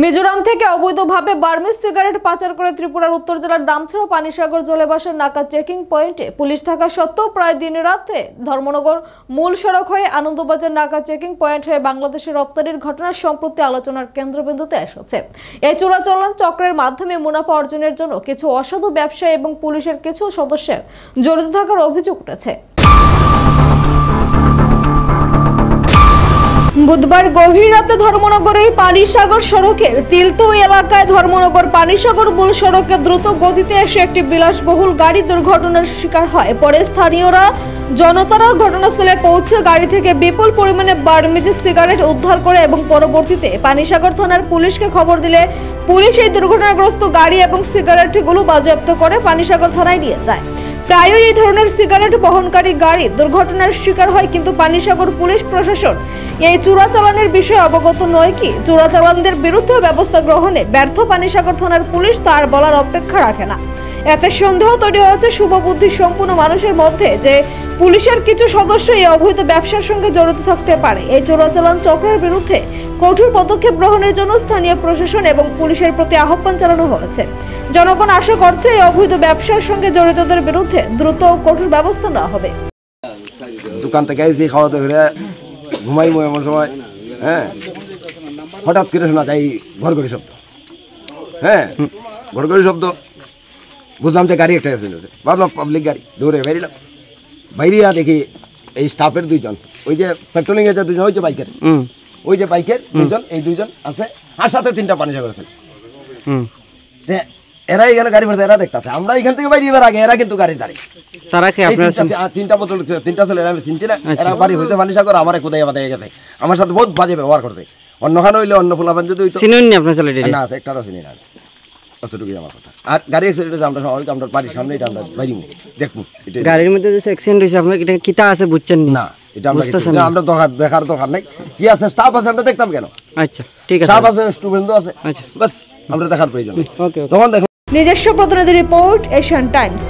মিজোরাম থেকে অবৈধভাবে Burmese cigarette পাচার করে ত্রিপুরার উত্তর জেলার দামছড়া পানিসাগর জলেবাসের নাকা চেকিং পয়েন্টে পুলিশ থাকা সত্ত্বেও প্রায় দিন রাতে ধর্মনগর মূল সড়ক হয়ে আনন্দবাজার নাকা চেকিং পয়েন্ট হয়ে বাংলাদেশের রপ্তানির ঘটনা সম্প্রতি আলোচনার কেন্দ্রবিন্দুতে এসেছে। এই চোরাচালান চক্রের মাধ্যমে মুনাফা অর্জনের জন্য কিছু অসাধু ব্যবসায়ী এবং পুলিশের কিছু সদস্যের জড়িত থাকার অভিযোগ উঠেছে। বুধবার গভীর রাতে ধর্মনগরের পানিসাগর সড়কের তিলতো এলাকায় ধর্মনগর পানিসাগর মূল সড়কে দ্রুত গতিতে এসে একটি বিলাসবহুল গাড়ি দুর্ঘটনার শিকার হয়। পরে স্থানীয়রা জনতারা ঘটনাস্থলে পৌঁছে গাড়ি থেকে বিপুল পরিমাণে বার্মিজ সিগারেট উদ্ধার করে এবং পরবর্তীতে পানিসাগর থানার পুলিশকে খবর দিলে পুলিশ এই দুর্ঘটনাগ্রস্ত গাড়ি এবং সিগারেটগুলো বাজেয়াপ্ত করে পানিসাগর থানায় নিয়ে যায়। প্রায়ই এই ধরনের সিগারেট বহনকারী গাড়ি দুর্ঘটনার শিকার হয়, কিন্তু পানিসাগর পুলিশ প্রশাসন এই চোরাচালানের বিষয়ে অবগত নয় কি চোরাচালানদের বিরুদ্ধে ব্যবস্থা গ্রহণে ব্যর্থ পানিসাগর থানার পুলিশ তার বলার অপেক্ষা রাখে না। এতে সন্দেহ তৈরি হয়েছে শুভবুদ্ধি সম্পন্ন মানুষের মধ্যে যে পুলিশের কিছু সদস্য এই অবৈধ ব্যবসার সঙ্গে জড়িত থাকতে পারে। এই চোরাচালান চক্রের বিরুদ্ধে কঠোর পদক্ষেপ গ্রহণের জন্য স্থানীয় প্রশাসন এবং পুলিশের প্রতি আহ্বান জানানো হয়েছে। জনগণ আশা করছে এই অবৈধ ব্যবসার সঙ্গে জড়িতদের বিরুদ্ধে দ্রুত ও কঠোর ব্যবস্থা নেওয়া হবে। দোকান থেকে এসে খাওয়া দাওয়া করে ঘুমাইবো এমন সময় হঠাৎ করে শোনা যায় ঘর ঘড়ি শব্দ। ঘর ঘড়ি শব্দ বুঝলাম যে গাড়ি একটা এসে ভাবলাম পাবলিক গাড়ি, দৌড়ে বেরিলাম। বাইরিয়া দেখি এই স্টাফের দুইজন, ওই যে পেট্রোলিং এর দুজন, ওই যে বাইকের দুজন, এই দুইজন আছে, আর সাথে তিনটা পানিসাগর আছে। এরা এখানে গাড়ি ভরতে, এরা দেখতেছে আমরা এখান থেকে বাইরে এবার আগে, এরা কিন্তু গাড়ি দাঁড়িয়ে তারা তিনটা বোতল, তিনটা ছেলে আমি চিনছি না। এরা বাড়ি হইতে পানিসাগর আমার কোথায় বাদায় গেছে, আমার সাথে বহুত বাজে ব্যবহার করতে। অন্যখানে হইলে অন্য ফুলাবান যদি হইতো না, একটারও চিনি না, অতটুকুই আমার কথা। আর গাড়ি অ্যাক্সিডেন্ট আমরা সবাই আমরা বাড়ির সামনে এটা আমরা বাইরে দেখবো। গাড়ির মধ্যে যে অ্যাক্সিডেন্ট হয়েছে আপনার এটা কিতা আছে বুঝছেন না? এটা আমরা দেখার দরকার নাই। কি আছে স্টাফ আছে আমরা দেখতাম কেন? আচ্ছা ঠিক আছে, স্টাফ আছে, স্টুডেন্ট আছে, বাস আমরা দেখার প্রয়োজন। তখন দেখো। নিজস্ব প্রতিনিধি রিপোর্ট, এশিয়ান টাইমস।